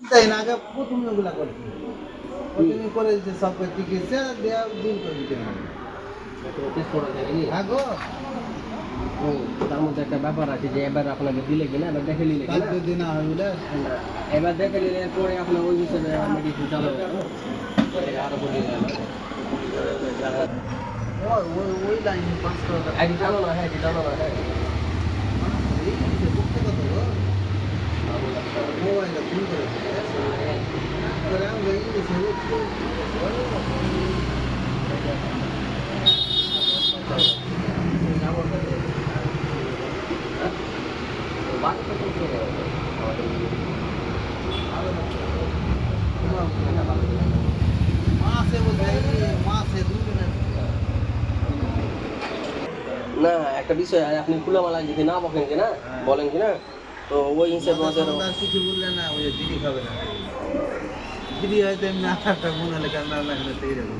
তাই না আগে প্রথমে ওগুলা করছি প্রথমে করে দিচ্ছে সব চিকিৎসা দেওয়া দিন করে দিতে হবে আগো ও তার মধ্যে একটা ব্যাপার আছে যে এবার আপনাকে দিলে কিনা এবার দেখে নিলে কিনা যদি না হয় বলে এবার দেখে নিলে পরে আপনার ওই হিসেবে মেডিসিন চালু হবে আরো বলে ওই লাইন পাঁচ টাকা এটি জানো না হ্যাঁ এটি জানো না হ্যাঁ মোবাইলটা ফোন করে করে আমি মাসে বলতে মাসে 2 দিন না একটা বিষয় আপনি খোলামেলা যদি না বলেন কিনা বলেন কিনা তো ওই হিসেবে আর কিছু বললে না ওই দিদি খাবে না দিদি হয়তো এমনি আটা মনে হলে কান্না লাগলে সেই রকম